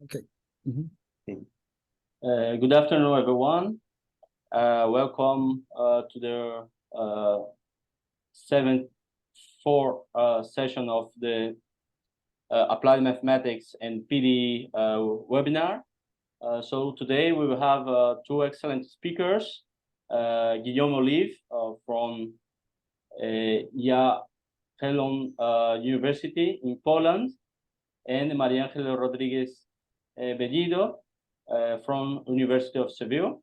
Okay. Good afternoon, everyone. Welcome to the 7th session of the Applied Mathematics and PD webinar. So today we will have two excellent speakers, Guillaume Olive from Jagiellon University in Poland, and Maria Angela Rodriguez Bellido from University of Seville.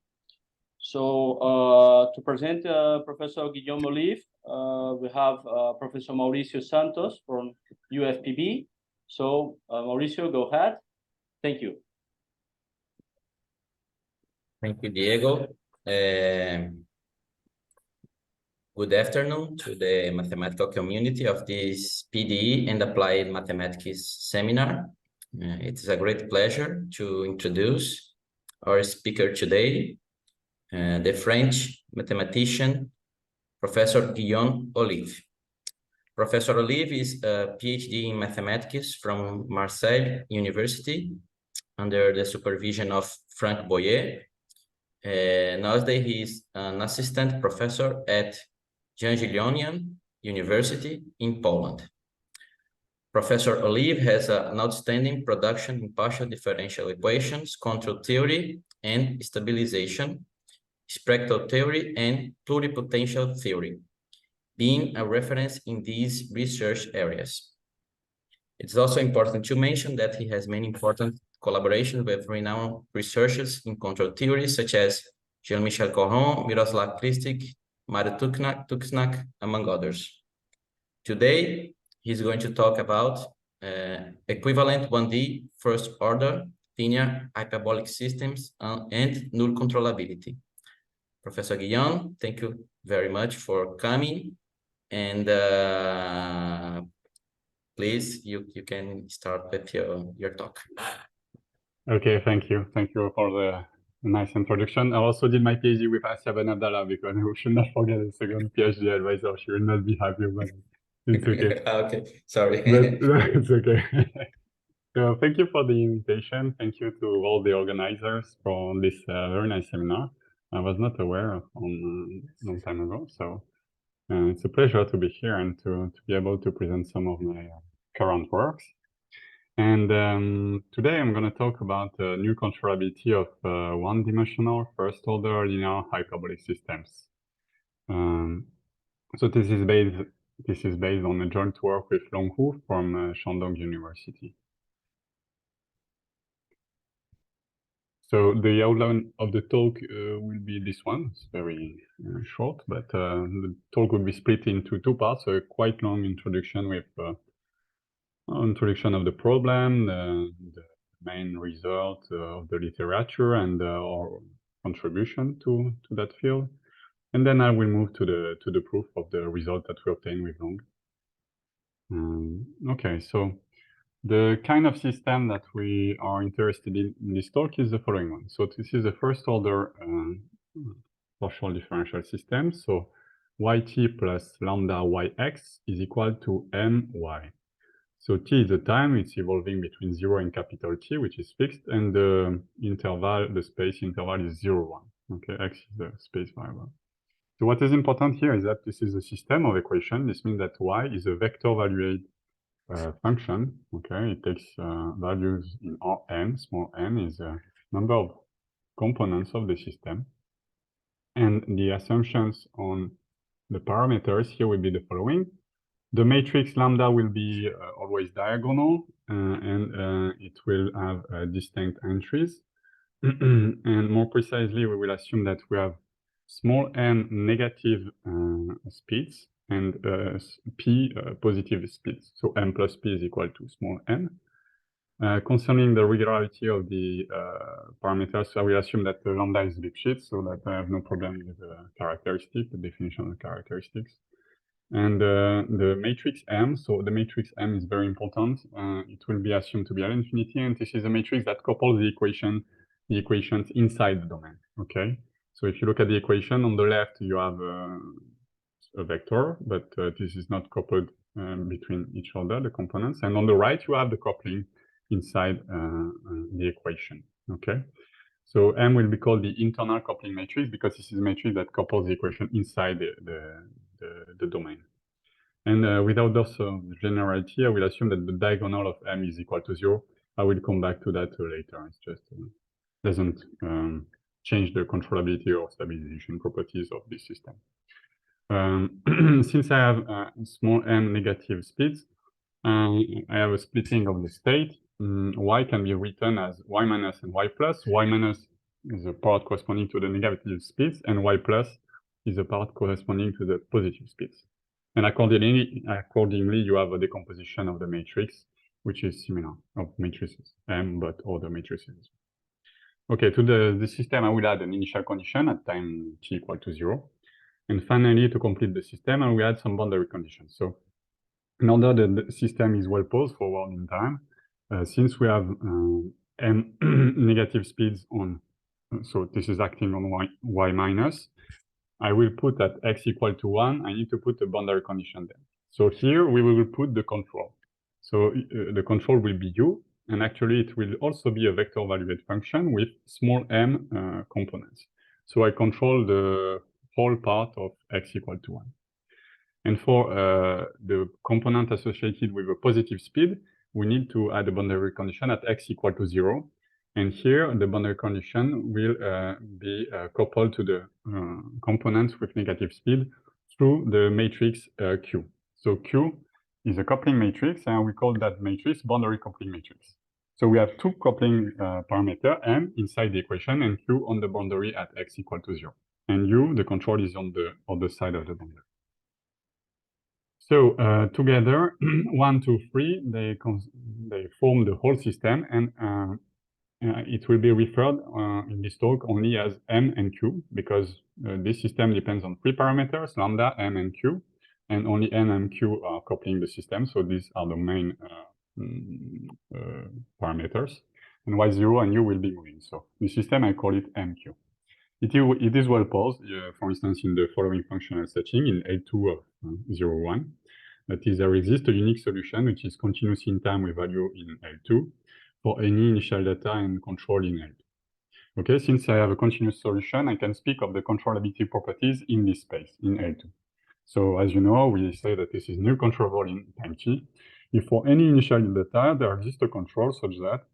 So to present Professor Guillaume Olive, we have Professor Mauricio Santos from UFPB. So Mauricio, go ahead. Thank you. Thank you, Diego. Good afternoon to the mathematical community of this PDE and Applied Mathematics seminar. It is a great pleasure to introduce our speaker today, the French mathematician, Professor Guillaume Olive. Professor Olive is a PhD in mathematics from Marseille University under the supervision of Franck Boyer. Nowadays, he is an assistant professor at Jagiellonian University in Poland. Professor Olive has an outstanding production in partial differential equations, control theory and stabilization, spectral theory and pluripotential theory, being a reference in these research areas. It's also important to mention that he has many important collaborations with renowned researchers in control theory, such as Jean-Michel Corron, Miroslav Kristik, Mario Tuxnak, among others. Today, he's going to talk about equivalent 1D first order linear hyperbolic systems and null controllability. Professor Guillaume, thank you very much for coming. And please, you can start with your talk. Okay, thank you. Thank you for the nice introduction. I also did my PhD with Asia Ben Abdallah because we should not forget the second PhD advisor. She will not be happy, but it's okay. Okay, sorry. But it's okay. So thank you for the invitation. Thank you to all the organizers for this very nice seminar. I was not aware of a long time ago, so it's a pleasure to be here and to be able to present some of my current works. And today I'm going to talk about the new controllability of one-dimensional first-order linear hyperbolic systems. So this is based on a joint work with Longhu from Shandong University. So the outline of the talk will be this one. It's very short, but the talk will be split into two parts. So a quite long introduction with introduction of the problem, the main result of the literature, and our contribution to that field. And then I will move to the proof of the result that we obtained with Long. Okay, so the kind of system that we are interested in this talk is the following one. So this is the first order partial differential system. So yt plus lambda yx is equal to my. So t is the time, it's evolving between 0 and capital T, which is fixed, and the interval, the space interval is 0, 1. Okay, x is the space variable. So what is important here is that this is a system of equation. This means that y is a vector valued function. Okay, it takes values in Rn. Small n is a number of components of the system. And the assumptions on the parameters here will be the following. The matrix lambda will be always diagonal, and it will have distinct entries. And more precisely, we will assume that we have small n negative speeds and p positive speeds. So n plus p is equal to small n. Concerning the regularity of the parameters, I will assume that the lambda is Lipschitz, so that I have no problem with the characteristic, the definition of the characteristics. And the matrix M, so the matrix M is very important. It will be assumed to be L infinity, and this is a matrix that couples the equations inside the domain. Okay, so if you look at the equation on the left, you have a vector, but this is not coupled between each other, the components. And on the right, you have the coupling inside the equation. Okay, so M will be called the internal coupling matrix because this is a matrix that couples the equation inside the domain. And without those generality, I will assume that the diagonal of M is equal to 0. I will come back to that later. It's just doesn't change the controllability or stabilization properties of this system. Since I have small m negative speeds, I have a splitting of the state. Y can be written as y minus and y plus. Y minus is a part corresponding to the negative speeds, and y plus is a part corresponding to the positive speeds. And accordingly, you have a decomposition of the matrix, which is similar of matrices, M, but other matrices. Okay, to the system, I will add an initial condition at time t equal to 0. And finally, to complete the system, I will add some boundary conditions. So in order that the system is well posed forward in time, since we have m negative speeds on, so this is acting on y minus, I will put at x equal to 1, I need to put a boundary condition there. So here we will put the control. So the control will be u, and actually it will also be a vector evaluate function with small m components. So I control the whole part of x equal to 1. And for the component associated with a positive speed, we need to add a boundary condition at x equal to 0. And here, the boundary condition will be coupled to the components with negative speed through the matrix Q. So Q is a coupling matrix, and we call that matrix boundary coupling matrix. So we have two coupling parameters, M inside the equation, and Q on the boundary at x equal to 0. And U, the control, is on the other side of the boundary. So together, 1, 2, 3, they form the whole system, and it will be referred in this talk only as M and Q, because this system depends on three parameters, lambda, M, and Q, and only M and Q are coupling the system. So these are the main parameters, and Y0 and U will be moving. So the system, I call it MQ. It is well posed, for instance, in the following functional setting in L2 of 0, 1. That is, there exists a unique solution which is continuous in time with value in L2 for any initial data and control in L2. Okay, since I have a continuous solution, I can speak of the controllability properties in this space, in L2. So as you know, we say that this is null controllable in time t. If for any initial data, there exists a control such that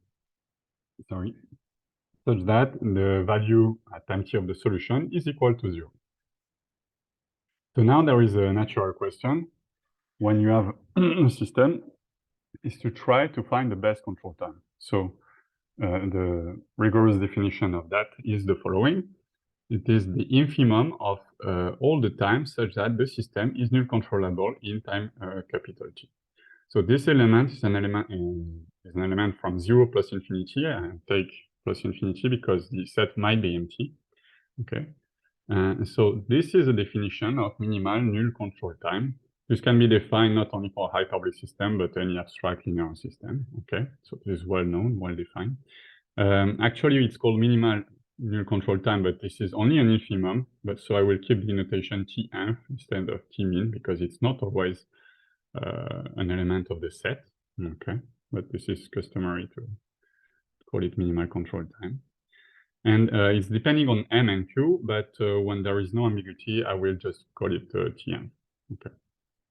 the value at time t of the solution is equal to 0. So now there is a natural question. When you have a system, is to try to find the best control time. So the rigorous definition of that is the following. It is the infimum of all the time such that the system is null controllable in time capital T. So this element is an element from 0 plus infinity. I take plus infinity because the set might be empty. Okay. So this is a definition of minimal null control time. This can be defined not only for hyperbolic system, but any abstract linear system. Okay, so this is well known, well defined. Actually, it's called minimal null control time, but this is only an infimum. But so I will keep the notation Tnf instead of Tmin because it's not always an element of the set. Okay, but this is customary to call it minimal control time. And it's depending on M and Q, but when there is no ambiguity, I will just call it Tn. Okay.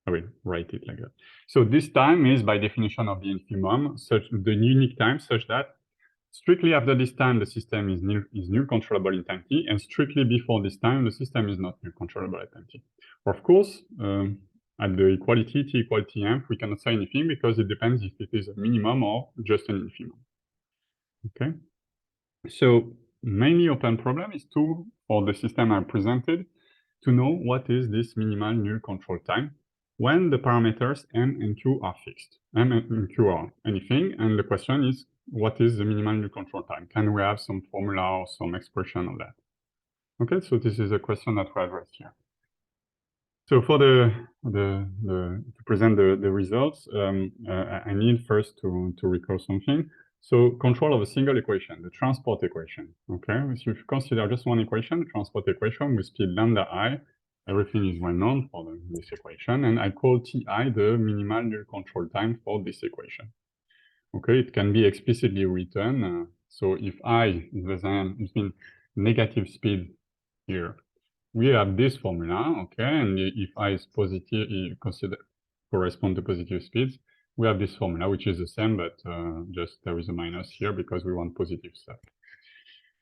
I will write it like that. So this time is by definition of the infimum, the unique time such that strictly after this time, the system is null controllable in time t, and strictly before this time, the system is not null controllable at time t. Of course, at the equality t equal tm, we cannot say anything because it depends if it is a minimum or just an infimum. Okay. So mainly open problem is for the system I presented, to know what is this minimal null control time when the parameters M and Q are fixed. M and Q are anything, and the question is, what is the minimal null control time? Can we have some formula or some expression on that? Okay, so this is a question that we addressed here. So for to present the results, I need first to recall something. So control of a single equation, the transport equation. Okay, so if you consider just one equation, transport equation with speed lambda I, everything is well known for this equation, and I call Ti the minimal null control time for this equation. Okay, it can be explicitly written. So if I is less than, it means negative speed here. We have this formula, okay, and if I is positive, correspond to positive speeds, we have this formula, which is the same, but just there is a minus here because we want positive stuff.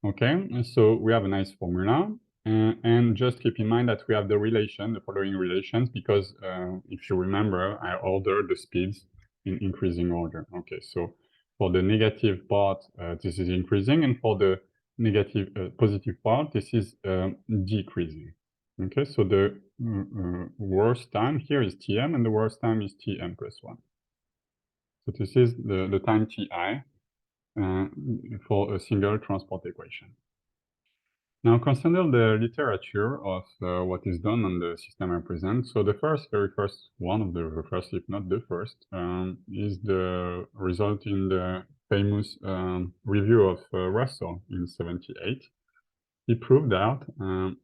Okay, so we have a nice formula, and just keep in mind that we have the following relations, because if you remember, I ordered the speeds in increasing order. Okay, so for the negative part, this is increasing, and for the negative positive part, this is decreasing. Okay, so the worst time here is Tm, and the worst time is Tm plus 1. So this is the time Ti for a single transport equation. Now consider the literature of what is done on the system I present. So the very first one of the first, if not the first, is the result in the famous review of Russell in '78. He proved that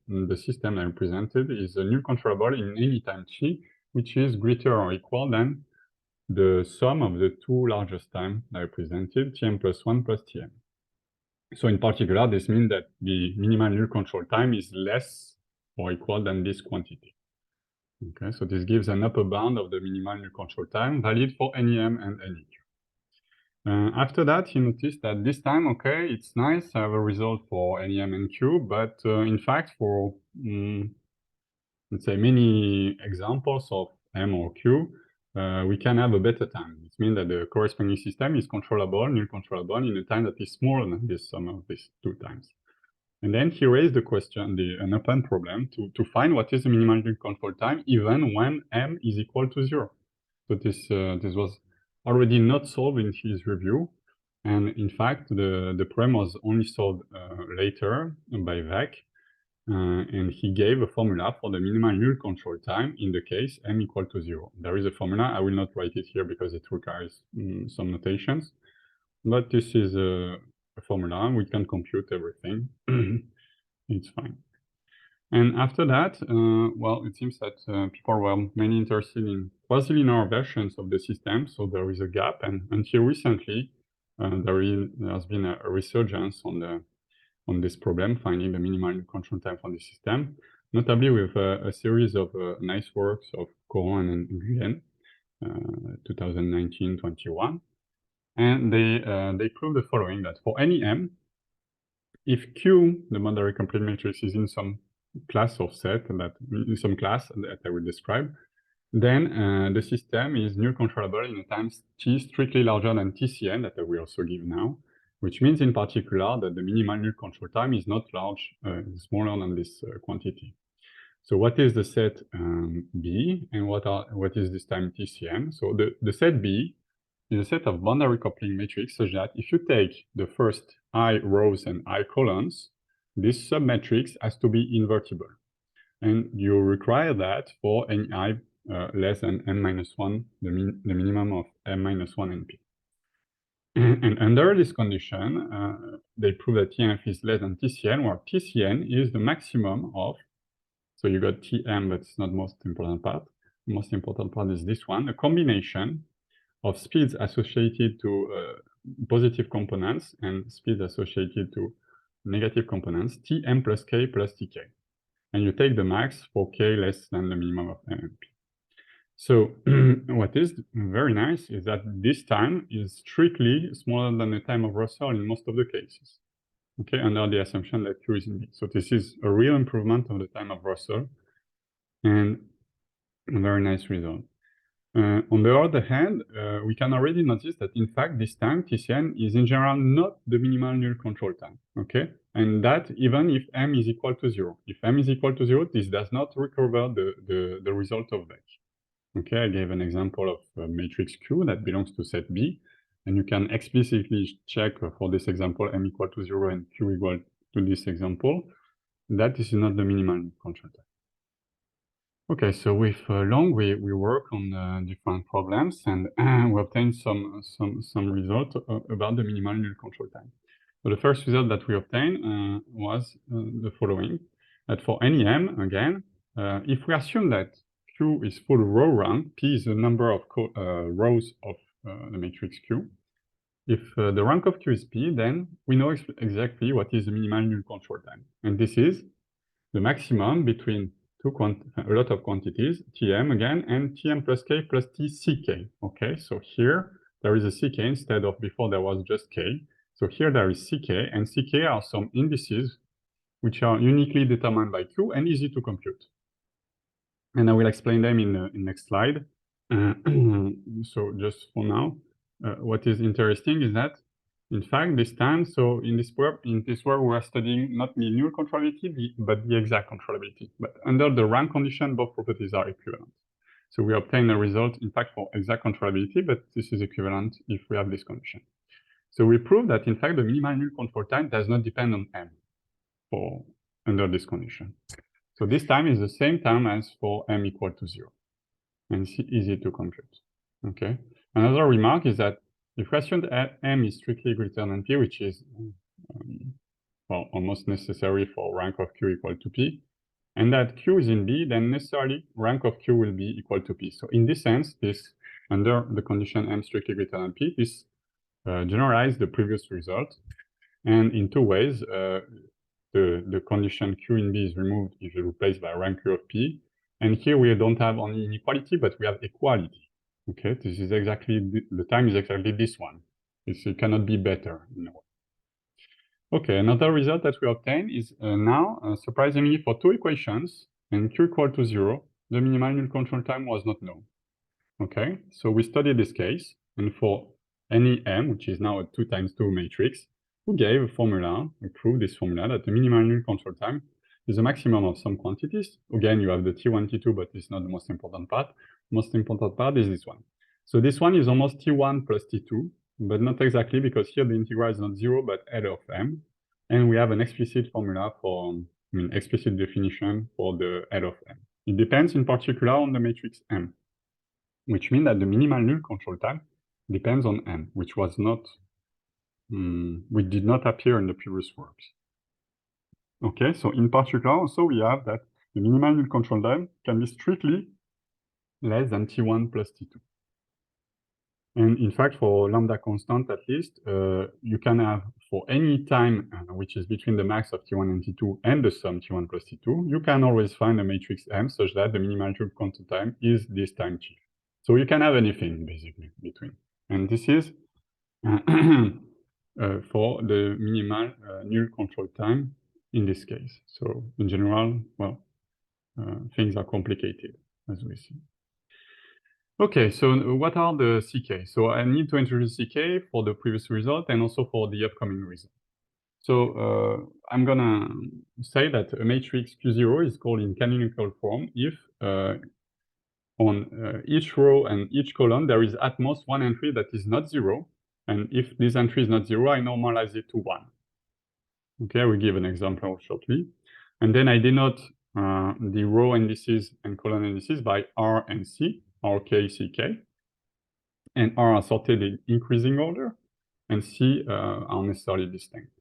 the system I presented is a null controllable in any time t, which is greater or equal than the sum of the two largest time I presented, Tm plus 1 plus Tm. So in particular, this means that the minimal null control time is less or equal than this quantity. Okay, so this gives an upper bound of the minimal null control time valid for any m and any q. After that, he noticed that this time, okay, it's nice, I have a result for any m and q, but in fact, for let's say many examples of m or q, we can have a better time. It means that the corresponding system is controllable, null controllable, in a time that is smaller than this sum of these two times. And then he raised the question, an open problem, to find what is the minimal null control time even when m is equal to 0. So this was already not solved in his review. And in fact, the problem was only solved later by Vec. And he gave a formula for the minimal null control time in the case m equal to 0. There is a formula. I will not write it here because it requires some notations. But this is a formula. We can compute everything. It's fine. And after that, well, it seems that people were mainly interested in quasi-linear versions of the system. So there is a gap. And until recently, there's been a resurgence on this problem, finding the minimal control time for the system, notably with a series of nice works of Coran and Guillaume, 2019-21. And they prove the following, that for any m, if Q, the boundary complete matrix, is in some class or set, in some class that I will describe, then the system is null controllable in a time t strictly larger than Tcn, that I will also give now, which means in particular that the minimal null control time is not large, smaller than this quantity. So what is the set B, and what is this time Tcn? So the set B is a set of boundary coupling matrix such that if you take the first I rows and I columns, this submatrix has to be invertible. And you require that for any I less than n-1, the minimum of m-1 and p. And under this condition, they prove that Tmf is less than Tcn, where Tcn is the maximum of, so you got Tm, but it's not the most important part. The most important part is this one, a combination of speeds associated to positive components and speeds associated to negative components, Tm plus k plus Tk. And you take the max for k less than the minimum of m and p. So what is very nice is that this time is strictly smaller than the time of Russell in most of the cases, okay, under the assumption that Q is in B. So this is a real improvement of the time of Russell and a very nice result. On the other hand, we can already notice that in fact this time Tcn is in general not the minimal null control time, okay? And that even if m is equal to 0. If m is equal to 0, this does not recover the result of Vec. Okay, I gave an example of a matrix Q that belongs to set B, and you can explicitly check for this example m equal to 0 and Q equal to this example, that this is not the minimal control time. Okay, so with Long, we work on different problems, and we obtained some results about the minimal null control time. So the first result that we obtained was the following, that for any m, again, if we assume that Q is full row rank, P is the number of rows of the matrix Q, if the rank of Q is P, then we know exactly what is the minimal null control time. And this is the maximum between a lot of quantities, Tm again, and Tm plus K plus Tck. Okay, so here there is a Ck instead of before there was just K. So here there is Ck, and Ck are some indices which are uniquely determined by Q and easy to compute. And I will explain them in the next slide. So just for now, what is interesting is that, in fact, this time, so in this work we are studying not the null controllability, but the exact controllability. But under the rank condition, both properties are equivalent. So we obtain a result, in fact, for exact controllability, but this is equivalent if we have this condition. So we prove that, in fact, the minimal null control time does not depend on M under this condition. So this time is the same time as for M equal to 0. And it's easy to compute. Okay. Another remark is that if we assume that M is strictly greater than P, which is well, almost necessary for rank of Q equal to P, and that Q is in B, then necessarily rank of Q will be equal to P. So in this sense, this under the condition M strictly greater than P, this generalizes the previous result. And in two ways, the condition Q in B is removed if replaced by rank Q of P. And here we don't have only inequality, but we have equality. Okay, this is exactly, the time is exactly this one. It cannot be better in a way. Okay, another result that we obtain is now, surprisingly, for two equations, and Q equal to 0, the minimal null control time was not known. Okay, so we studied this case, and for any M, which is now a 2 times 2 matrix, we gave a formula, we proved this formula that the minimal null control time is a maximum of some quantities. Again, you have the T1, T2, but it's not the most important part. The most important part is this one. So this one is almost T1 plus T2, but not exactly, because here the integral is not 0, but L of M. And we have an explicit formula for, explicit definition for the L of M. It depends in particular on the matrix M, which means that the minimal null control time depends on M, which was not, which did not appear in the previous works. Okay, so in particular, also we have that the minimal null control time can be strictly less than T1 plus T2. And in fact, for lambda constant at least, you can have for any time which is between the max of T1 and T2 and the sum T1 plus T2, you can always find a matrix M such that the minimal null control time is this time T. So you can have anything basically between. And this is for the minimal null control time in this case. So in general, well, things are complicated, as we see. Okay, so what are the CK? So I need to introduce CK for the previous result and also for the upcoming result. So I'm gonna say that a matrix Q0 is called in canonical form if on each row and each column there is at most one entry that is not 0. And if this entry is not 0, I normalize it to 1. Okay, I will give an example shortly. And then I denote the row indices and column indices by R and C, R, K, C, K. And R are sorted in increasing order, and C are necessarily distinct.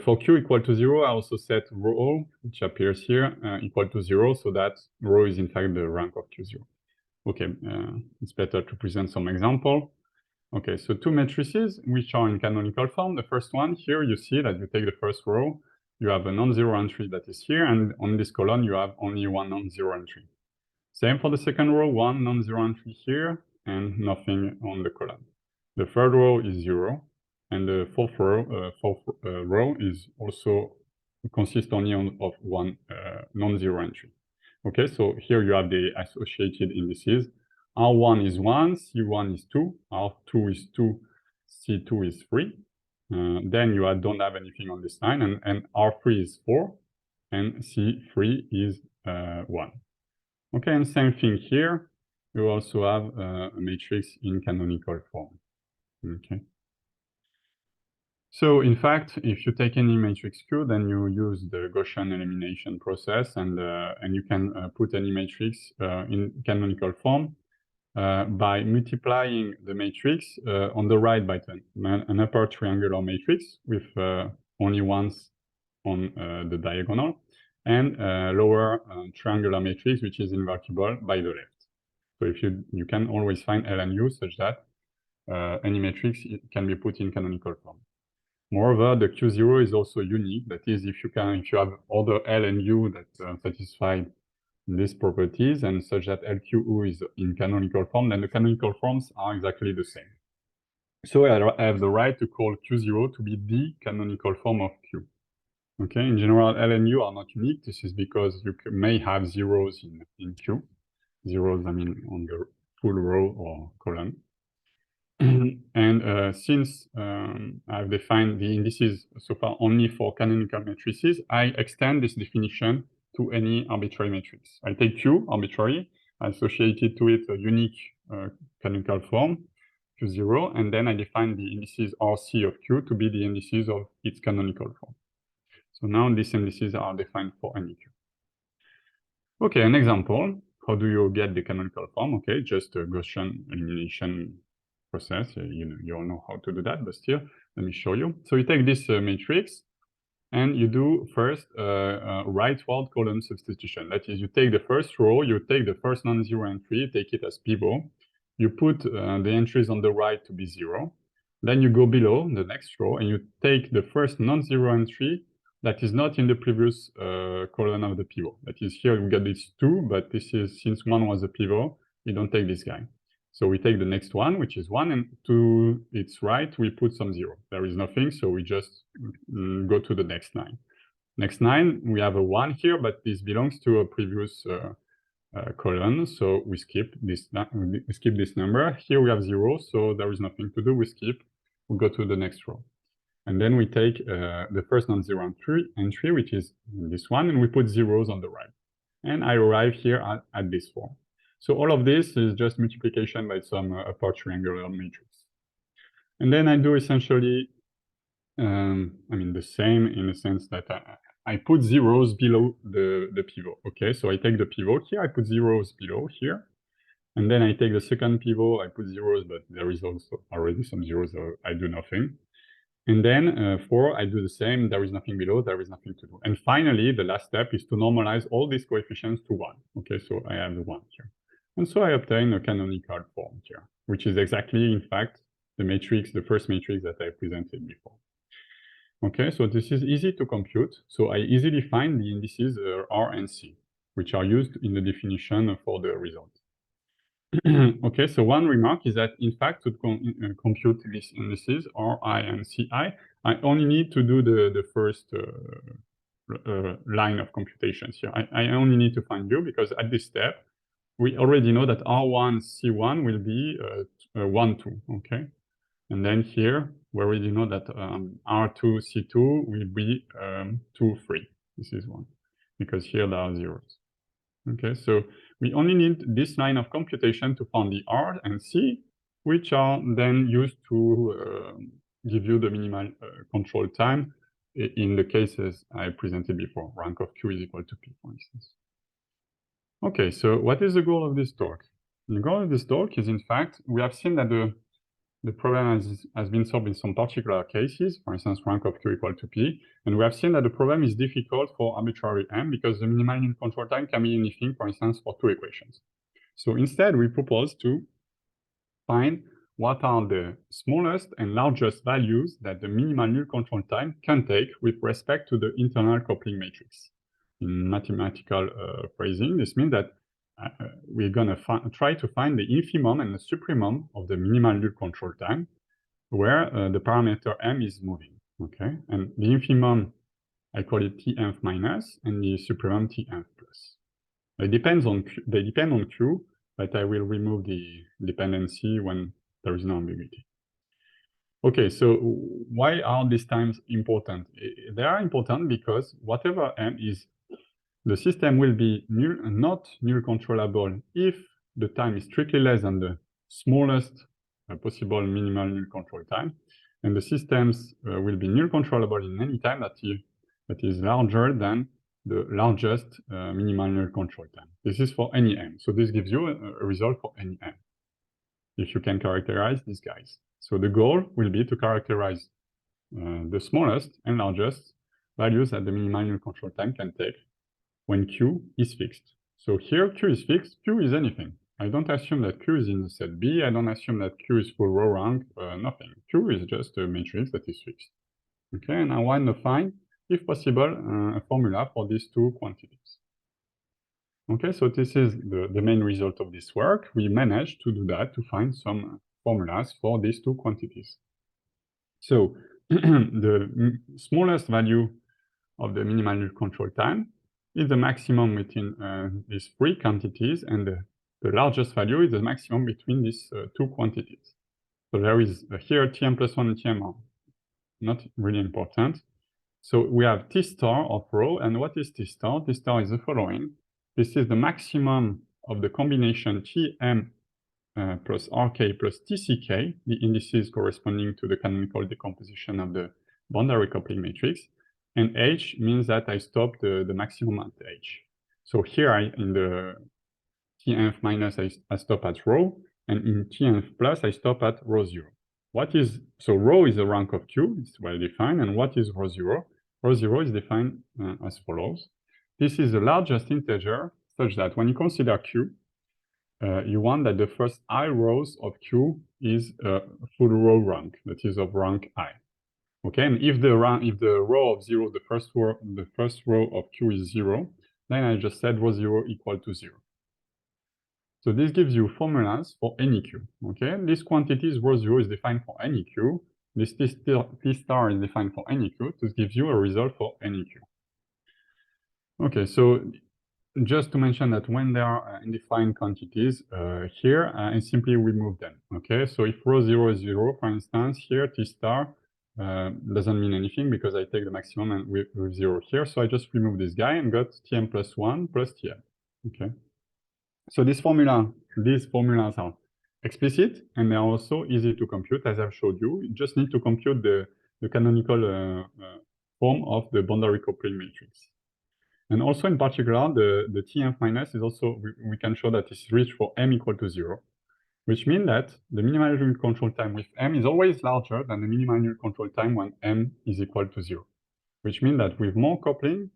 For Q equal to 0, I also set row, which appears here, equal to 0, so that row is in fact the rank of Q0. Okay, it's better to present some example. Okay, so two matrices which are in canonical form. The first one here, you see that you take the first row, you have a non-zero entry that is here, and on this column you have only one non-zero entry. Same for the second row, one non-zero entry here, and nothing on the column. The third row is 0, and the fourth row is also consists only of one non-zero entry. Okay, so here you have the associated indices. R1 is 1, C1 is 2, R2 is 2, C2 is 3. Then you don't have anything on this line, and R3 is 4, and C3 is 1. Okay, and same thing here. You also have a matrix in canonical form. Okay. So in fact, if you take any matrix Q, then you use the Gaussian elimination process, and you can put any matrix in canonical form by multiplying the matrix on the right by an upper triangular matrix with only once on the diagonal, and lower triangular matrix which is invertible by the left. So if you can always find L and U such that any matrix can be put in canonical form. Moreover, the Q0 is also unique. That is, if you have order L and U that satisfy these properties and such that LQU is in canonical form, then the canonical forms are exactly the same. So I have the right to call Q0 to be the canonical form of Q. Okay, in general, L and U are not unique. This is because you may have zeros in Q. Zeros, I mean, on the full row or column. And since I've defined the indices so far only for canonical matrices, I extend this definition to any arbitrary matrix. I take Q arbitrary, I associated to it a unique canonical form, Q0, and then I define the indices RC of Q to be the indices of its canonical form. So now these indices are defined for any Q. Okay, an example. How do you get the canonical form? Okay, just a Gaussian elimination process. You all know how to do that, but still, let me show you. So you take this matrix, and you do first rightward column substitution. That is, you take the first row, you take the first non-zero entry, take it as pivot. You put the entries on the right to be 0. Then you go below the next row, and you take the first non-zero entry that is not in the previous column of the pivot. That is, here we get this 2, but this is, since 1 was a pivot, you don't take this guy. So we take the next one, which is 1, and to its right, we put some 0. There is nothing, so we just go to the next line. Next line, we have a 1 here, but this belongs to a previous column, so we skip this number. Here we have 0, so there is nothing to do, we skip. We go to the next row. And then we take the first non-zero entry, which is this one, and we put zeros on the right. And I arrive here at this form. So all of this is just multiplication by some upper triangular matrix. And then I do essentially, the same in the sense that I put zeros below the pivot. Okay, so I take the pivot here, I put zeros below here. And then I take the second pivot, I put zeros, but there is also already some zeros, so I do nothing. And then 4, I do the same, there is nothing below, there is nothing to do. And finally, the last step is to normalize all these coefficients to 1. Okay, so I have the 1 here. And so I obtain a canonical form here, which is exactly, in fact, the matrix, the first matrix that I presented before. Okay, so this is easy to compute. So I easily find the indices R and C, which are used in the definition for the result. Okay, so one remark is that, in fact, to compute these indices, Ri and Ci, I only need to do the first line of computations here. I only need to find U, because at this step, we already know that R1, C1 will be 1, 2, okay? And then here, we already know that R2, C2 will be 2, 3. This is 1, because here there are zeros. Okay, so we only need this line of computation to find the R and C, which are then used to give you the minimal control time in the cases I presented before. Rank of Q is equal to P, for instance. Okay, so what is the goal of this talk? The goal of this talk is, in fact, we have seen that the problem has been solved in some particular cases, for instance, rank of Q equal to P, and we have seen that the problem is difficult for arbitrary M because the minimal control time can be anything, for instance, for 2 equations. So instead, we propose to find what are the smallest and largest values that the minimal null control time can take with respect to the internal coupling matrix. In mathematical phrasing, this means that we're going to try to find the infimum and the supremum of the minimal null control time, where the parameter m is moving. Okay, and the infimum, I call it tnth minus, and the supremum tnth plus. They depend on Q, but I will remove the dependency when there is no ambiguity. Okay, so why are these times important? They are important because whatever m is, the system will be not null controllable if the time is strictly less than the smallest possible minimal null control time, and the systems will be null controllable in any time that is larger than the largest minimal null control time. This is for any m. So this gives you a result for any m, if you can characterize these guys. So the goal will be to characterize the smallest and largest values that the minimal null control time can take when Q is fixed. So here Q is fixed, Q is anything. I don't assume that Q is in the set B. I don't assume that Q is full row rank, nothing. Q is just a matrix that is fixed. Okay, and I want to find, if possible, a formula for these two quantities. Okay, so this is the main result of this work. We managed to do that, to find some formulas for these two quantities. So the smallest value of the minimal null control time is the maximum between these three quantities, and the largest value is the maximum between these two quantities. So there is here Tm plus 1 and Tm are not really important. So we have T star of rho, and what is T star? T star is the following. This is the maximum of the combination Tm plus Rk plus Tck, the indices corresponding to the canonical decomposition of the boundary coupling matrix. And H means that I stop the maximum at H. So here in the Tnf minus I stop at rho, and in Tnf plus I stop at rho 0. So rho is the rank of Q, it's well defined, and what is rho 0? Rho 0 is defined as follows. This is the largest integer, such that when you consider Q, you want that the first I rows of Q is a full row rank, that is of rank I. Okay, and if the row of 0, the first row of Q is 0, then I just said rho 0 equal to 0. So this gives you formulas for any Q. Okay, this quantity rho 0 is defined for any Q. This T star is defined for any Q. This gives you a result for any Q. Okay, so just to mention that when there are undefined quantities here, I simply remove them. Okay, so if rho 0 is 0, for instance, here T star doesn't mean anything because I take the maximum and with 0 here. So I just remove this guy and got Tm plus 1 plus Tm. Okay. So these formulas are explicit, and they are also easy to compute, as I've showed you. You just need to compute the canonical form of the boundary coupling matrix. And also, in particular, the Tnf minus is also, we can show that it's reached for m equal to 0, which means that the minimal null control time with m is always larger than the minimal null control time when m is equal to 0, which means that with more coupling,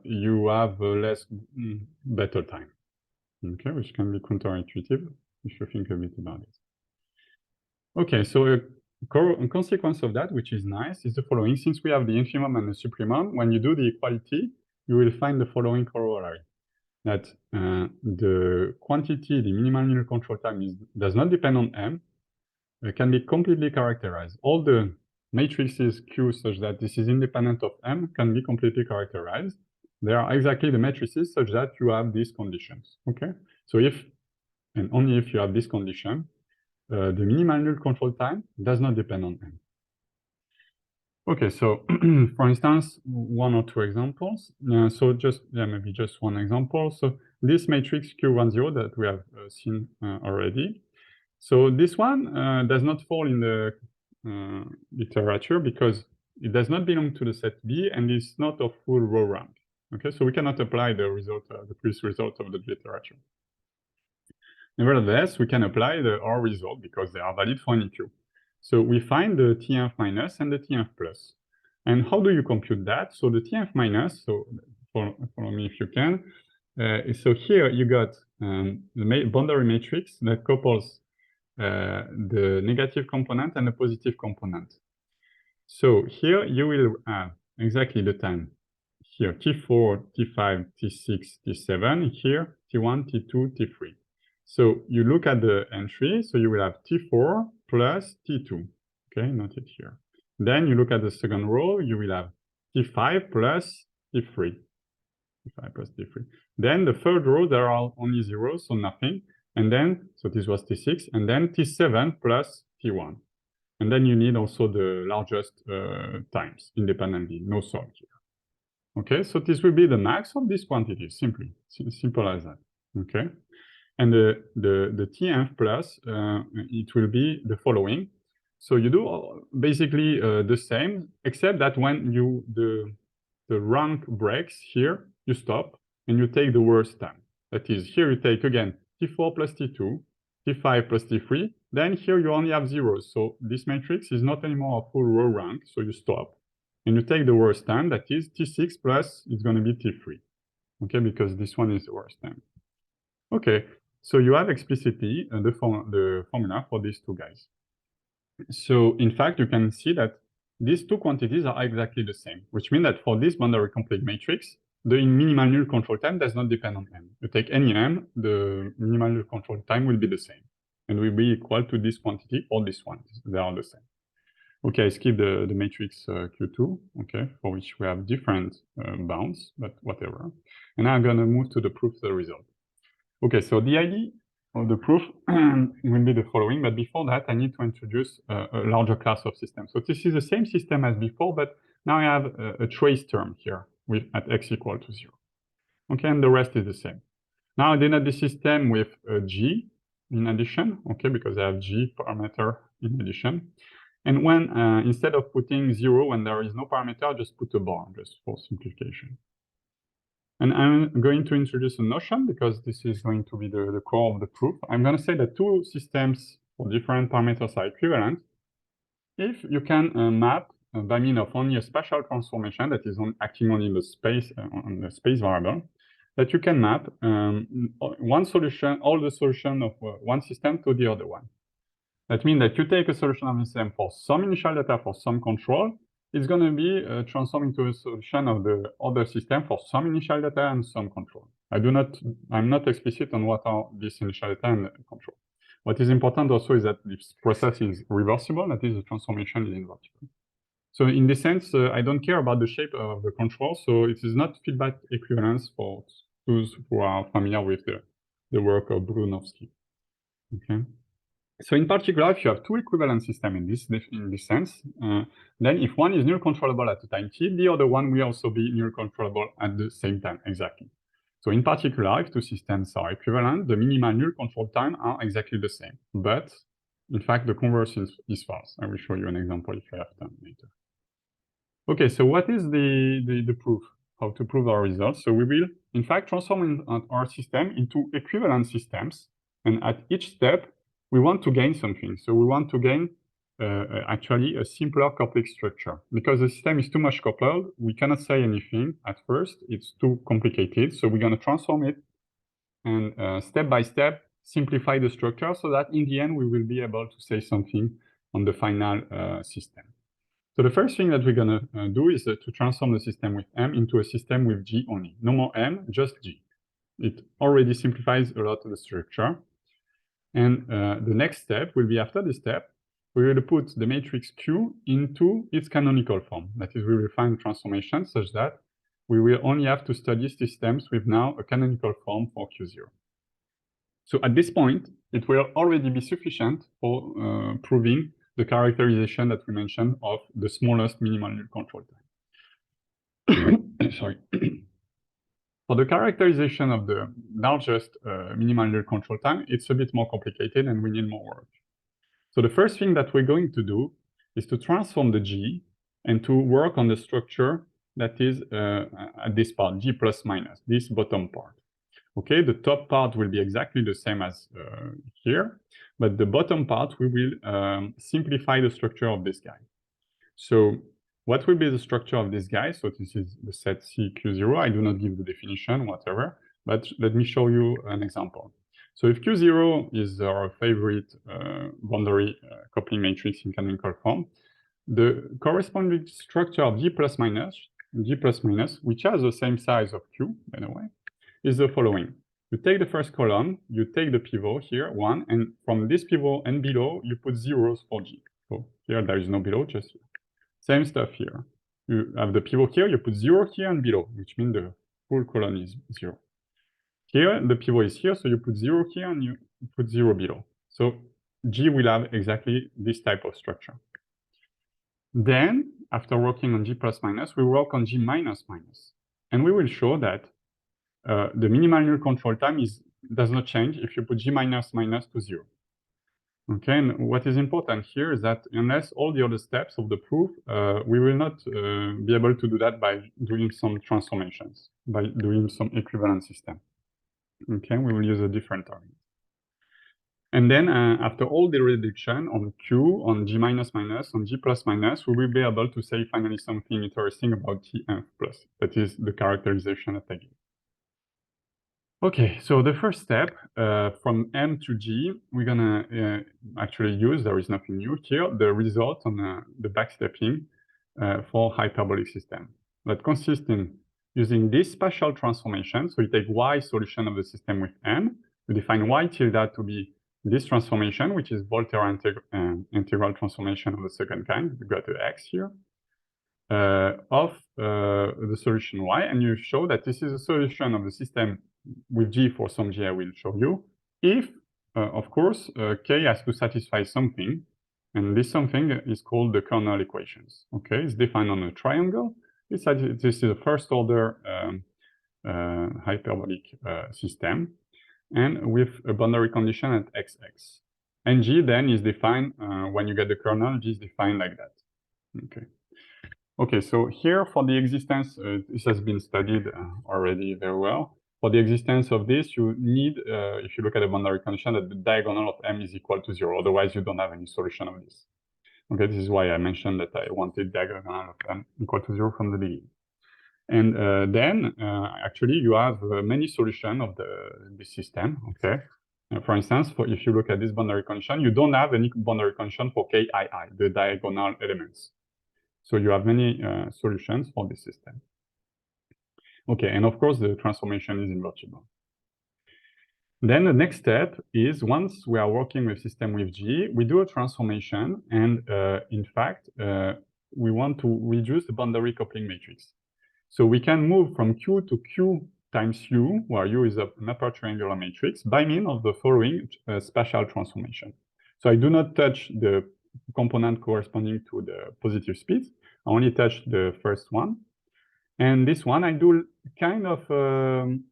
you have better time. Okay, which can be counterintuitive if you think a bit about it. Okay, so a consequence of that, which is nice, is the following. Since we have the infimum and the supremum, when you do the equality, you will find the following corollary. That the quantity, the minimal null control time does not depend on m, can be completely characterized. All the matrices Q such that this is independent of m can be completely characterized. They are exactly the matrices such that you have these conditions. Okay, so if and only if you have this condition, the minimal null control time does not depend on m. Okay, so for instance, one or two examples. So maybe just one example. So this matrix Q10 that we have seen already. So this one does not fall in the literature because it does not belong to the set B and is not of full row rank. Okay, so we cannot apply the result, the previous result of the literature. Nevertheless, we can apply the OR result because they are valid for any Q. So we find the Tnf minus and the Tnf plus. And how do you compute that? So the Tnf minus, so follow me if you can. So here you got the boundary matrix that couples the negative component and the positive component. So here you will have exactly the time. Here T4, T5, T6, T7. Here T1, T2, T3. So you look at the entry, so you will have T4 plus T2, okay, noted here. Then you look at the second row, you will have T5 plus T3, T5 plus T3. Then the third row, there are only zeros, so nothing. And then, so this was T6, and then T7 plus T1. And then you need also the largest times independently, no sort here. Okay, so this will be the max of this quantity, simply, simple as that, okay? And the Tnf plus, it will be the following. So you do basically the same, except that when the rank breaks here, you stop and you take the worst time. That is, here you take again T4 plus T2, T5 plus T3. Then here you only have zeros. So this matrix is not anymore a full row rank. So you stop and you take the worst time. That is T6 plus it's going to be T3. Okay, because this one is the worst time. Okay. So you have explicitly the formula for these two guys. So in fact, you can see that these two quantities are exactly the same, which means that for this boundary complete matrix, the minimal null control time does not depend on m. You take any m, the minimal null control time will be the same, and will be equal to this quantity or this one. They are the same. Okay, I skip the matrix Q2, okay, for which we have different bounds, but whatever. And now I'm going to move to the proof result. Okay, so the idea of the proof will be the following, but before that, I need to introduce a larger class of systems. So this is the same system as before, but now I have a trace term here with at x equal to 0. Okay, and the rest is the same. Now I denote the system with g in addition, okay, because I have g parameter in addition. And when, instead of putting 0 when there is no parameter, I just put a bar, just for simplification. And I'm going to introduce a notion, because this is going to be the core of the proof. I'm going to say that two systems for different parameters are equivalent if you can map by means of only a spatial transformation that is acting only in the space, on the space variable, that you can map one solution, all the solution of one system to the other one. That means that you take a solution of the system for some initial data for some control, it's going to be transformed into a solution of the other system for some initial data and some control. I'm not explicit on what are these initial data and control. What is important also is that this process is reversible, that is, the transformation is invertible. So in this sense, I don't care about the shape of the control, so it is not feedback equivalence for those who are familiar with the work of Brunowski. Okay. So in particular, if you have two equivalent systems in this sense, then if one is null controllable at a time t, the other one will also be null controllable at the same time, exactly. So in particular, if two systems are equivalent, the minimal null control time are exactly the same. But in fact, the converse is false. I will show you an example if I have time later. Okay, so what is the proof? How to prove our results? So we will, in fact, transform our system into equivalent systems. And at each step, we want to gain something. So we want to gain actually a simpler coupling structure. Because the system is too much coupled, we cannot say anything at first. It's too complicated. So we're going to transform it and step by step simplify the structure so that in the end we will be able to say something on the final system. So the first thing that we're going to do is to transform the system with M into a system with G only. No more M, just G. It already simplifies a lot of the structure. And the next step will be, after this step, we will put the matrix Q into its canonical form. That is, we will find transformation such that we will only have to study systems with now a canonical form for Q0. So at this point, it will already be sufficient for proving the characterization that we mentioned of the smallest minimal null control time. Sorry. For the characterization of the largest minimal null control time, it's a bit more complicated and we need more work. So the first thing that we're going to do is to transform the G and to work on the structure that is at this part, G plus minus, this bottom part. Okay, the top part will be exactly the same as here, but the bottom part, we will simplify the structure of this guy. So what will be the structure of this guy? So this is the set CQ0. I do not give the definition, whatever, but let me show you an example. So if Q0 is our favorite boundary coupling matrix in canonical form, the corresponding structure of G plus minus, which has the same size of Q, by the way, is the following. You take the first column, you take the pivot here, 1, and from this pivot and below, you put zeros for G. So here there is no below, just here. Same stuff here. You have the pivot here, you put 0 here and below, which means the full column is 0. Here, the pivot is here, so you put 0 here and you put 0 below. So G will have exactly this type of structure. Then, after working on G plus minus, we work on G minus minus. And we will show that the minimal null control time does not change if you put G minus minus to 0. Okay, and what is important here is that unless all the other steps of the proof, we will not be able to do that by doing some transformations, by doing some equivalent system. Okay, we will use a different target. And then after all the reduction on Q, on G minus minus, on G plus minus, we will be able to say finally something interesting about TF plus. That is the characterization that I give. Okay, so the first step from M to G, we're gonna actually use, there is nothing new here, the result on the backstepping for hyperbolic system. That consists in using this spatial transformation. So you take Y solution of the system with M, we define Y tilde to be this transformation, which is Volterra integral transformation of the second kind. We got the X here. Of the solution Y, and you show that this is a solution of the system with G for some G I will show you, if, of course, K has to satisfy something, and this something is called the kernel equations. Okay, it's defined on a triangle. This is a first order hyperbolic system, and with a boundary condition at XX. And G then is defined, when you get the kernel, G is defined like that. Okay. Okay, so here for the existence, this has been studied already very well. For the existence of this, you need, if you look at the boundary condition, that the diagonal of M is equal to 0. Otherwise, you don't have any solution of this. Okay, this is why I mentioned that I wanted diagonal of M equal to 0 from the beginning. And then, actually, you have many solutions of this system. Okay. For instance, if you look at this boundary condition, you don't have any boundary condition for KII, the diagonal elements. So you have many solutions for this system. Okay, and of course, the transformation is invertible. Then the next step is, once we are working with system with G, we do a transformation, and in fact, we want to reduce the boundary coupling matrix. So we can move from Q to Q times U, where U is an upper triangular matrix, by means of the following spatial transformation. So I do not touch the component corresponding to the positive speeds. I only touch the first one. And this one, I do kind of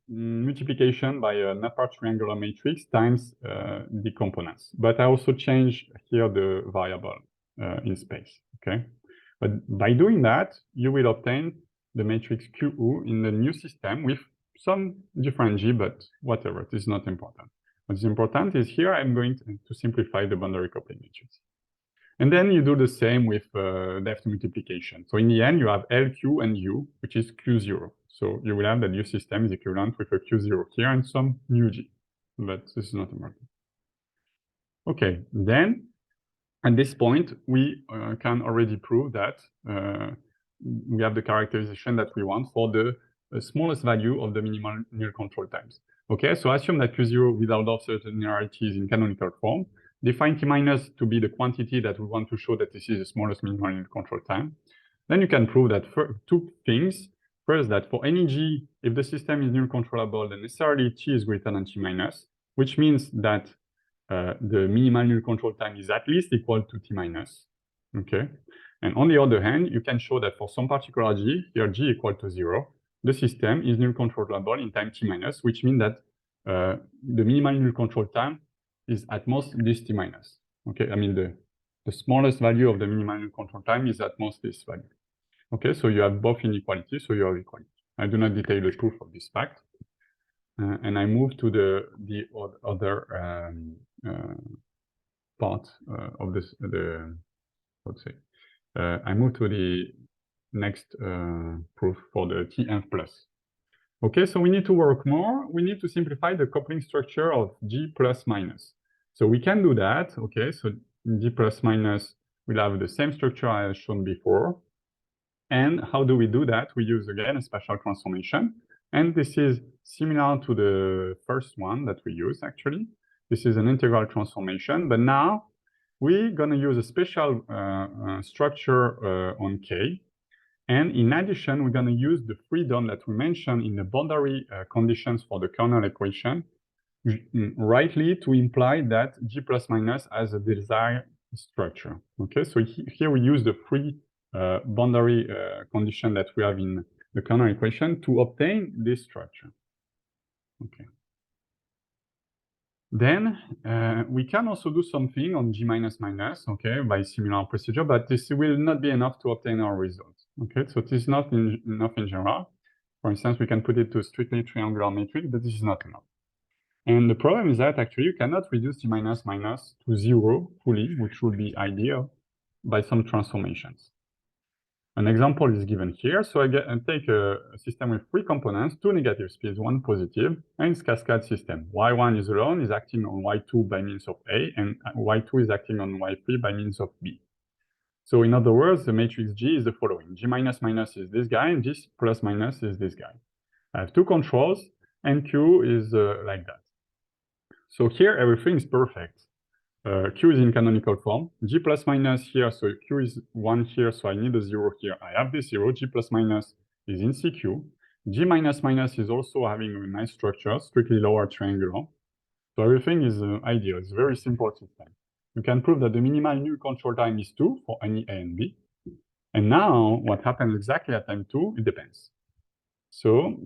multiplication by an upper triangular matrix times the components. But I also change here the variable in space, okay? But by doing that, you will obtain the matrix QU in the new system with some different G, but whatever, it is not important. What's important is here I'm going to simplify the boundary coupling matrix. And then you do the same with depth multiplication. So in the end, you have LQ and U, which is Q0. So you will have that your system is equivalent with a Q0 here and some new G, but this is not important. Okay, then at this point, we can already prove that we have the characterization that we want for the smallest value of the minimal null control times. Okay, so assume that Q0 without uncertainty is in canonical form. Define T minus to be the quantity that we want to show that this is the smallest minimal null control time. Then you can prove that for two things. First, that for any G, if the system is null controllable, then necessarily T is greater than T minus, which means that the minimal null control time is at least equal to T minus. Okay. And on the other hand, you can show that for some particular G, here G equal to 0, the system is null controllable in time T minus, which means that the minimal null control time is at most this T minus. Okay, I mean the smallest value of the minimal null control time is at most this value. Okay, so you have both inequalities, so you have equality. I do not detail the proof of this fact. And I move to the other part of this, let's say. I move to the next proof for the Tnth plus. Okay, so we need to work more. We need to simplify the coupling structure of G plus minus. So we can do that. Okay, so G plus minus will have the same structure I have shown before. And how do we do that? We use again a spatial transformation. And this is similar to the first one that we use actually. This is an integral transformation, but now we're gonna use a special structure on K. And in addition, we're gonna use the freedom that we mentioned in the boundary conditions for the kernel equation, rightly to imply that G plus minus has a desired structure. Okay, so here we use the free boundary condition that we have in the kernel equation to obtain this structure. Okay. Then we can also do something on G minus minus, okay, by similar procedure, but this will not be enough to obtain our results. Okay, so this is not enough in general. For instance, we can put it to a strictly triangular matrix, but this is not enough. And the problem is that actually you cannot reduce G minus minus to 0 fully, which would be ideal, by some transformations. An example is given here. So I take a system with 3 components, 2 negative speeds, 1 positive, and it's cascade system. Y1 is alone, is acting on Y2 by means of A, and Y2 is acting on Y3 by means of B. So in other words, the matrix G is the following. G minus minus is this guy, and G plus minus is this guy. I have 2 controls, and Q is like that. So here, everything is perfect. Q is in canonical form. G plus minus here, so Q is 1 here, so I need a 0 here. I have this 0. G plus minus is in CQ. G minus minus is also having a nice structure, strictly lower triangular. So everything is ideal. It's a very simple system. You can prove that the minimal null control time is 2 for any A and B. And now, what happens exactly at time 2, it depends. So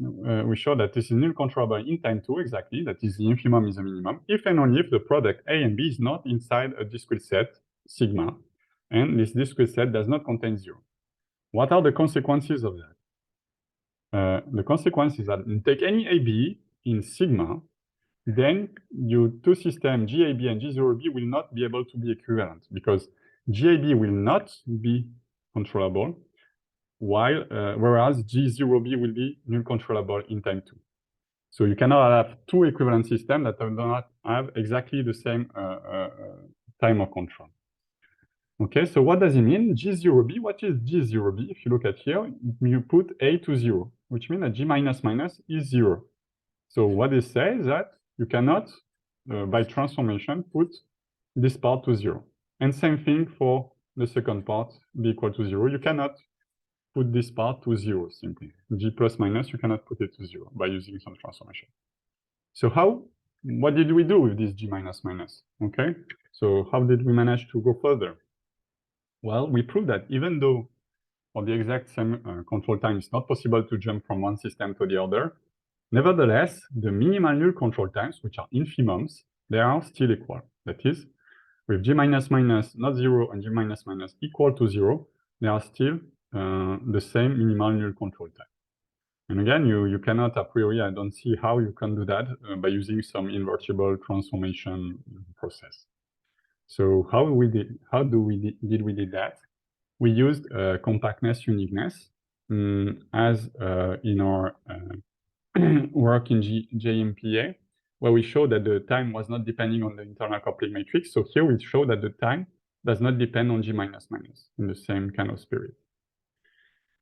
we show that this is null controllable in time 2 exactly, that is the infimum is the minimum, if and only if the product A and B is not inside a discrete set, sigma, and this discrete set does not contain 0. What are the consequences of that? The consequence is that you take any AB in sigma, then your 2 systems, GAB and G0B, will not be able to be equivalent, because GAB will not be controllable, while whereas G0B will be null controllable in time 2. So you cannot have 2 equivalent systems that do not have exactly the same time of control. Okay, so what does it mean? G0B, what is G0B? If you look at here, you put A to 0, which means that G minus minus is 0. So what it says is that you cannot, by transformation, put this part to 0. And same thing for the second part, be equal to 0. You cannot put this part to 0 simply. G plus minus, you cannot put it to 0 by using some transformation. So what did we do with this G minus minus? Okay, so how did we manage to go further? Well, we proved that even though for the exact same control time, it's not possible to jump from one system to the other, nevertheless, the minimal null control times, which are infimums, they are still equal. That is, with G minus minus not 0 and G minus minus equal to 0, they are still the same minimal null control time. And again, you cannot a priori, I don't see how you can do that by using some invertible transformation process. So how did we do that? We used compactness uniqueness as in our work in JMPA, where we showed that the time was not depending on the internal coupling matrix. So here we show that the time does not depend on G minus minus in the same kind of spirit.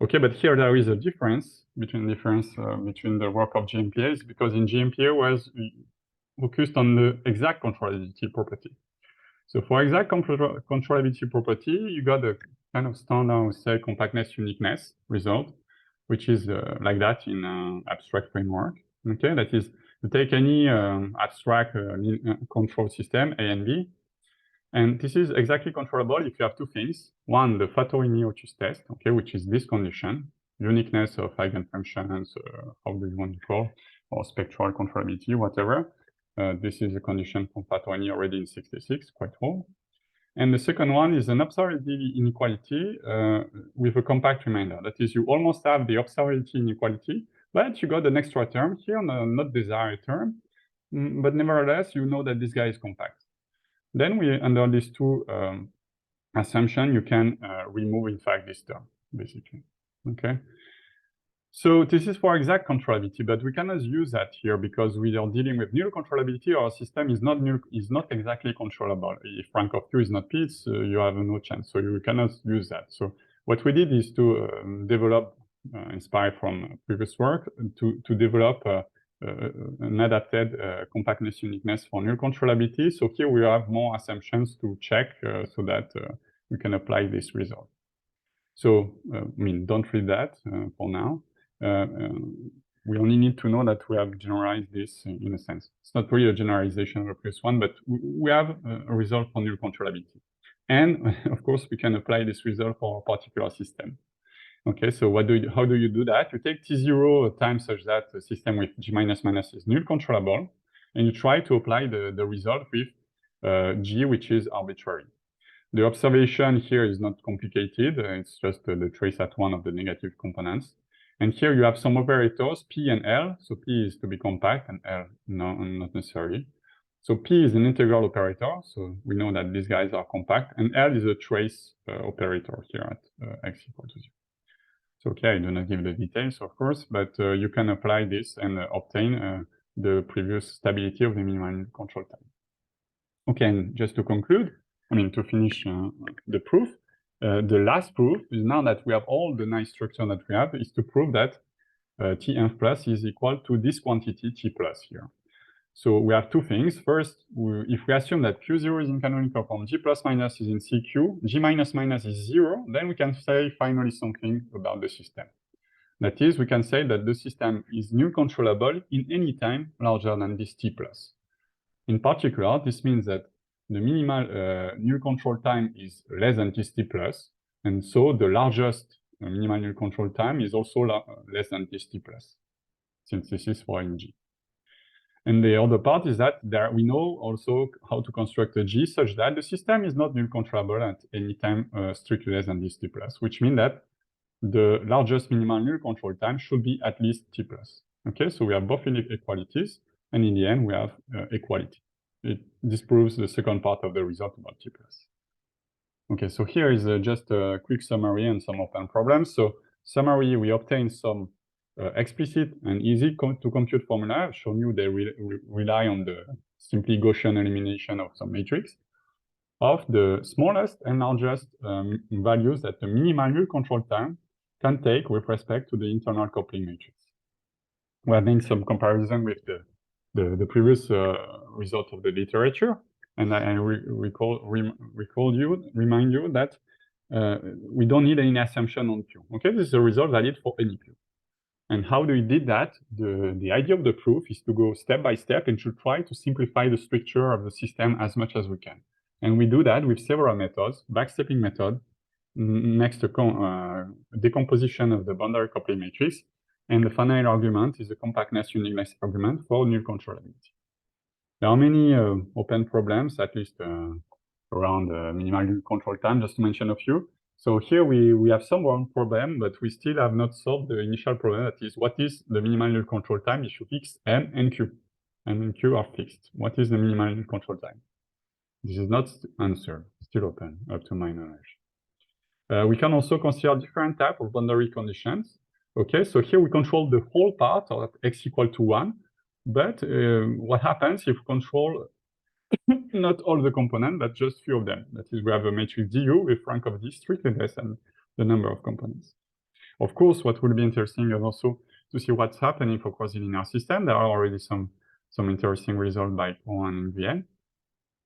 Okay, but here there is a difference between the work of GMPA, because in GMPA was focused on the exact controllability property. So for exact controllability property, you got a kind of standard, say, compactness uniqueness result, which is like that in abstract framework. Okay, that is, you take any abstract control system, A and B, and this is exactly controllable if you have 2 things. One, the Fattorini-Autus test, okay, which is this condition, uniqueness of eigenfunctions, how do you want to call, or spectral controllability, whatever. This is a condition from Fattorini already in 66, quite old. And the second one is an observability inequality with a compact remainder. That is, you almost have the observability inequality, but you got an extra term here, not desired term, but nevertheless, you know that this guy is compact. Then under these 2 assumptions, you can remove, in fact, this term, basically. Okay. So this is for exact controllability, but we cannot use that here because we are dealing with null controllability. Our system is not exactly controllable. If rank of Q is not P, you have no chance. So you cannot use that. So what we did is to develop, inspired from previous work, to develop an adapted compactness uniqueness for null controllability. So here we have more assumptions to check so that we can apply this result. So, I mean, don't read that for now. We only need to know that we have generalized this in a sense. It's not really a generalization of the previous one, but we have a result for null controllability. And of course, we can apply this result for a particular system. Okay, so how do you do that? You take T0 times such that the system with G minus minus is null controllable, and you try to apply the result with G, which is arbitrary. The observation here is not complicated. It's just the trace at one of the negative components. And here you have some operators, P and L. So P is to be compact and L no, not necessarily. So P is an integral operator. So we know that these guys are compact. And L is a trace operator here at x equal to 0. So okay, I do not give the details, of course, but you can apply this and obtain the previous stability of the minimal control time. Okay, and just to conclude, I mean, to finish the proof, the last proof is now that we have all the nice structure that we have, is to prove that Tnf plus is equal to this quantity T plus here. So we have two things. First, if we assume that Q0 is in canonical form, G plus minus is in CQ, G minus minus is 0, then we can say finally something about the system. That is, we can say that the system is null controllable in any time larger than this T plus. In particular, this means that the minimal null control time is less than this T plus, and so the largest minimal null control time is also less than this T plus, since this is for Ng. And the other part is that we know also how to construct a G such that the system is not null controllable at any time strictly less than this T plus, which means that the largest minimal null control time should be at least T plus. Okay, so we have both inequalities, and in the end we have equality. This proves the second part of the result about T plus. Okay, so here is just a quick summary and some open problems. So summary, we obtain some explicit and easy to compute formula. I've shown you they rely on the simply Gaussian elimination of some matrix of the smallest and largest values that the minimal null control time can take with respect to the internal coupling matrix. We have made some comparison with the previous result of the literature, and I remind you that we don't need any assumption on Q. Okay, this is a result valid for any Q. And how do we did that? The idea of the proof is to go step by step and to try to simplify the structure of the system as much as we can. And we do that with several methods: backstepping method, next to decomposition of the boundary coupling matrix, and the final argument is the compactness uniqueness argument for null controllability. There are many open problems, at least around minimal null control time, just to mention a few. So here we have some one problem, but we still have not solved the initial problem, that is, what is the minimal null control time if you fix M and Q? M and Q are fixed. What is the minimal null control time? This is not answered, still open, up to my knowledge. We can also consider different types of boundary conditions. Okay, so here we control the whole part of x equal to 1, but what happens if we control not all the components, but just few of them? That is, we have a matrix du with rank of D strictly less than the number of components. Of course, what will be interesting is also to see what's happening for quasi-linear system. There are already some interesting results by Owen and Vien.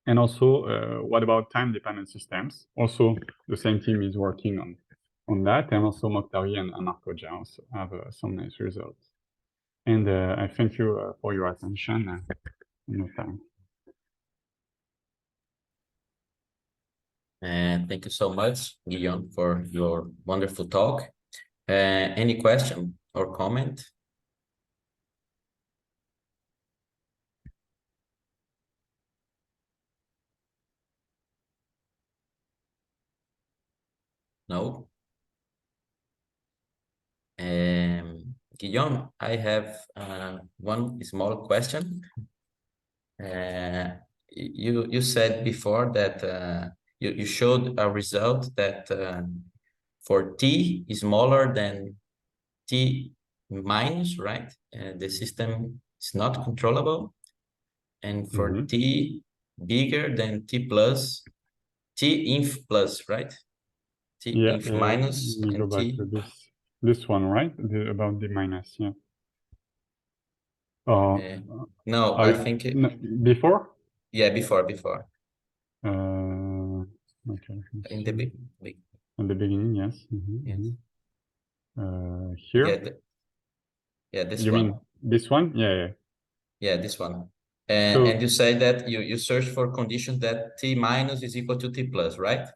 And also, what about time-dependent systems? Also, the same team is working on that, and also Mokhtari and Markoja also have some nice results. And I thank you for your attention and your time. And thank you so much, Guillaume, for your wonderful talk. Any question or comment? No? Guillaume, I have one small question. You said before that you showed a result that for T is smaller than T minus, right? The system is not controllable. And for T bigger than T plus, T inf plus, right? T inf minus and go back T. to this one, right? About the minus, yeah. No, I think before? Yeah, before. Okay, In the beginning, yes. Yes. Here? This you one. Mean this one? Yeah. Yeah, this one. And you say that you search for conditions that T minus is equal to T plus, right?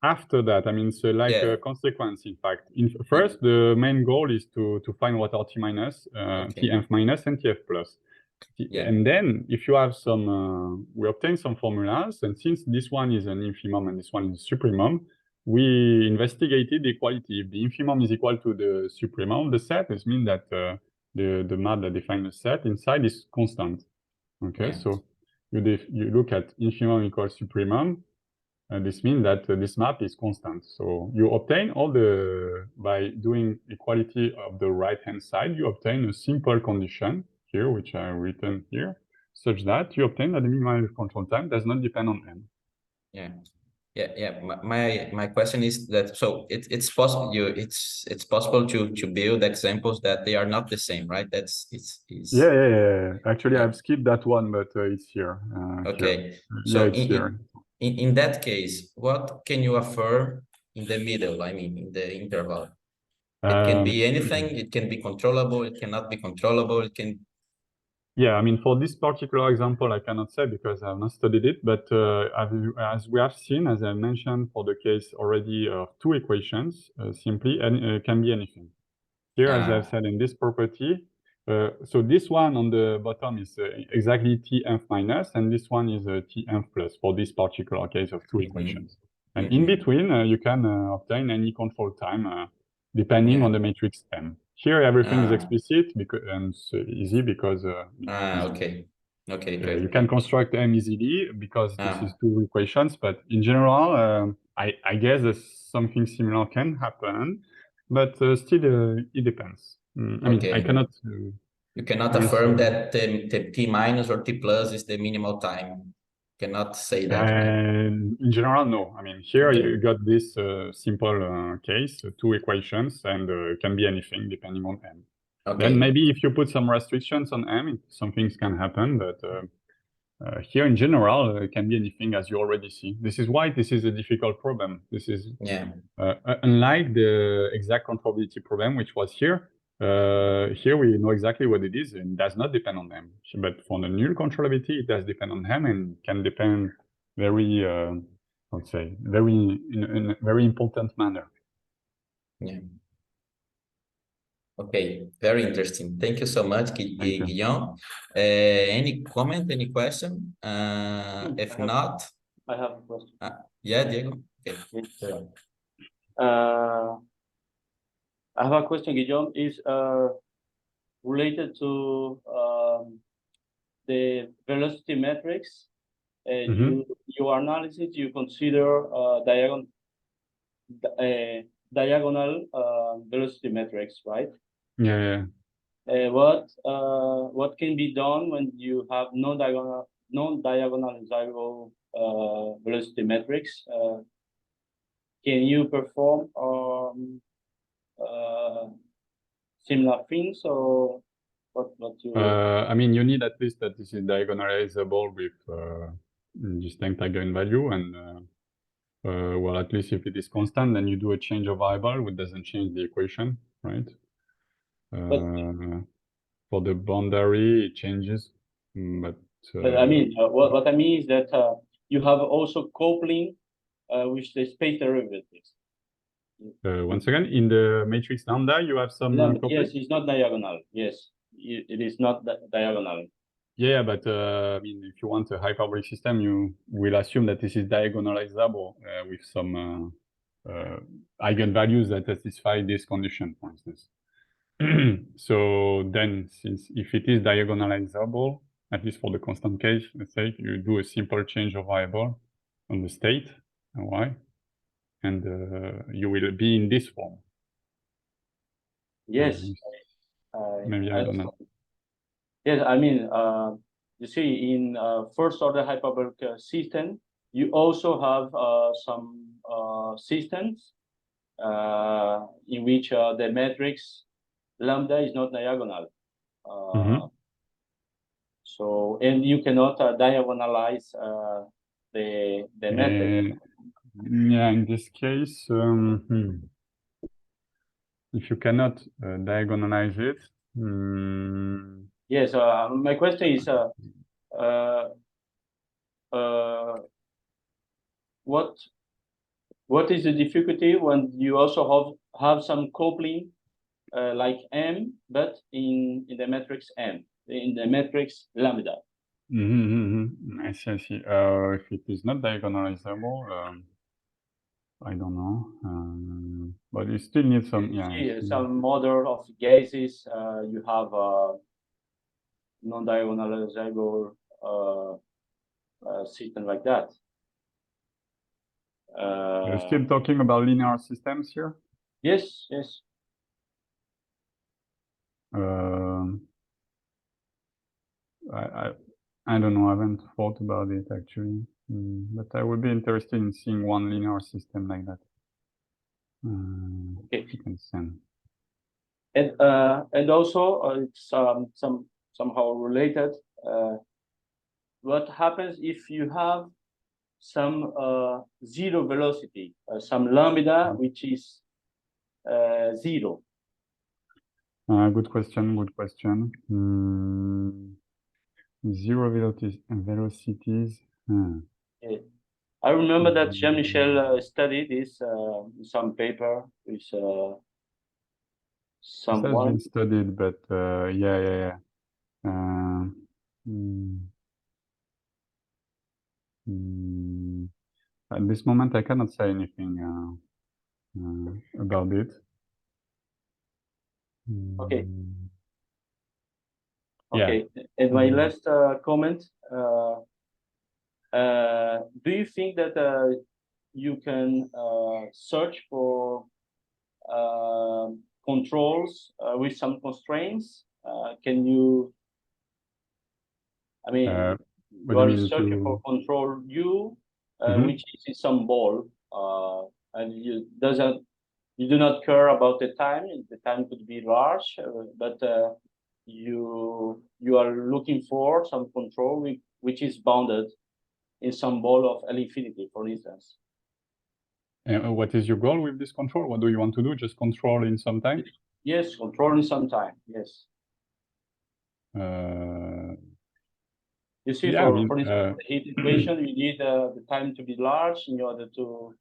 After that, I mean, so like a consequence, in fact. First, the main goal is to find what are T minus, Tf minus, and Tf plus. And then, if you have some, we obtain some formulas, and since this one is an infimum and this one is a supremum, we investigated the equality. If the infimum is equal to the supremum, the set, this means that the map that defines the set inside is constant. Okay, so you look at infimum equals supremum, this means that this map is constant. So you obtain by doing equality of the right-hand side, you obtain a simple condition here, which I have written here, such that you obtain that the minimal control time does not depend on n. Yeah. My question is that it's possible it's possible to build examples that they are not the same, right? Yeah. Actually, I've skipped that one, but it's here. Okay. So it's here. In that case, what can you affirm in the middle? I mean, in the interval. It can be anything. It can be controllable. It cannot be controllable. It can. Yeah, I mean, for this particular example, I cannot say because I have not studied it, but as we have seen, as I mentioned, for the case already of two equations, simply can be anything. Here, as I've said in this property, so this one on the bottom is exactly tnth minus, and this one is tnth plus for this particular case of two equations. And in between, you can obtain any control time depending on the matrix M. Here, everything is explicit and it's easy because okay, you can construct M easily because this is two equations. But in general, I guess that something similar can happen, but still it depends. I mean, I cannot. You cannot affirm that the T minus or T plus is the minimal time. Cannot say that. In general, no. I mean, here you got this simple case, two equations, and it can be anything depending on M. Then maybe if you put some restrictions on M, some things can happen, but here in general, it can be anything, as you already see. This is why this is a difficult problem. This is unlike the exact controllability problem, which was here. Here we know exactly what it is and does not depend on M. But for the null controllability, it does depend on M and can depend very, let's say, in a very important manner. Okay, very interesting. Thank you so much, Guillaume. Any comment, any question? If not, I have a question. Yeah, Diego. Okay. I have a question, Guillaume. Is related to the velocity metrics. Your analysis, you consider diagonal velocity metrics, right? Yeah. What can be done when you have non-diagonalizable velocity metrics? Can you perform similar things, or what you? I mean, you need at least that this is diagonalizable with distinct eigenvalue, and well, at least if it is constant, then you do a change of variable, which doesn't change the equation, right? For the boundary, it changes, but I mean, what I mean is that you have also coupling with the space derivatives. Once again, in the matrix lambda, you have some coupling? Yes, it's not diagonal. Yes, it is not diagonal. Yeah, but I mean, if you want a hyperbolic system, you will assume that this is diagonalizable with some eigenvalues that satisfy this condition, for instance. So then, since if it is diagonalizable, at least for the constant case, let's say you do a simple change of variable on the state, y, and you will be in this form. Yes. Maybe I don't know. Yes, I mean, you see, in first order hyperbolic system, you also have some systems in which the matrix lambda is not diagonal. So, and you cannot diagonalize the matrix. Yeah, in this case, if you cannot diagonalize it. Yes, my question is, what is the difficulty when you also have some coupling like M, but in the matrix M, in the matrix lambda? I see. If it is not diagonalizable, I don't know, but you still need some. Some model of gases, you have non-diagonalizable system like that. You're still talking about linear systems here? Yes, yes. I don't know. I haven't thought about it actually, but I would be interested in seeing one linear system like that. Okay. You can send. And also it's somehow related. What happens if you have some zero velocity, some lambda which is 0? Good question. Good question. Zero velocities. Yeah. I remember that Jean-Michel studied this in some paper with This has someone. been studied, but yeah. At this moment, I cannot say anything about it. Okay. Yeah. Okay. And my last comment. Do you think that you can search for controls with some constraints? Can you? I mean, What you do are you mean searching for control U, which is in some ball, and you do not care about the time. The time could be large, but you are looking for some control which is bounded in some ball of L infinity, for instance. And what is your goal with this control? What do you want to do? Just control in some time? Yes, control in some time. Yes. You see, yeah, for instance, the heat equation, you need the time to be large in order to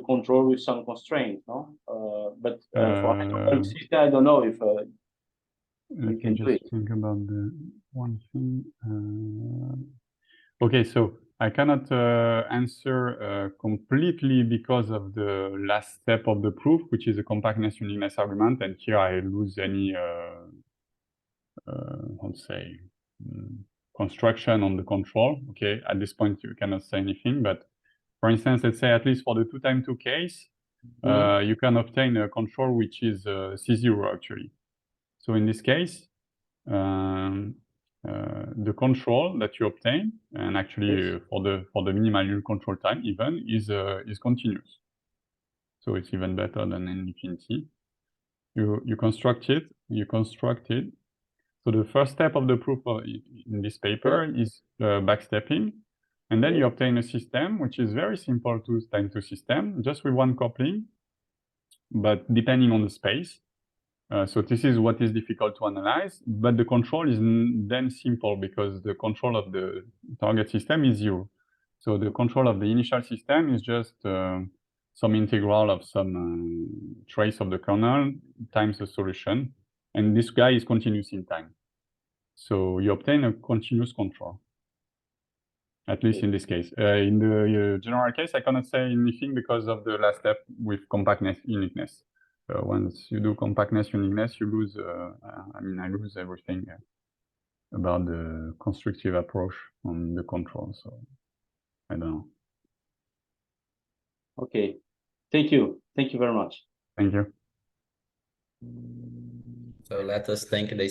control with some constraint, no? But for hyperbolic system, I don't know if you can do it. Think about the one thing. Okay, so I cannot answer completely because of the last step of the proof, which is a compactness uniqueness argument, and here I lose any how to say construction on the control. Okay, at this point you cannot say anything, but for instance, let's say at least for the 2 times 2 case, you can obtain a control which is C0 actually. So in this case, the control that you obtain, and actually for the minimal null control time even, is continuous. So it's even better than N infinity. You construct it. So the first step of the proof in this paper is backstepping. And then you obtain a system which is very simple 2 times 2 system, just with one coupling, but depending on the space. So this is what is difficult to analyze, but the control is then simple because the control of the target system is 0. So the control of the initial system is just some integral of some trace of the kernel times the solution. And this guy is continuous in time. So you obtain a continuous control, at least in this case. In the general case, I cannot say anything because of the last step with compactness uniqueness. Once you do compactness uniqueness, you lose, I lose everything about the constructive approach on the control. So I don't know. Okay. Thank you. Thank you very much. Thank you. So let us thank the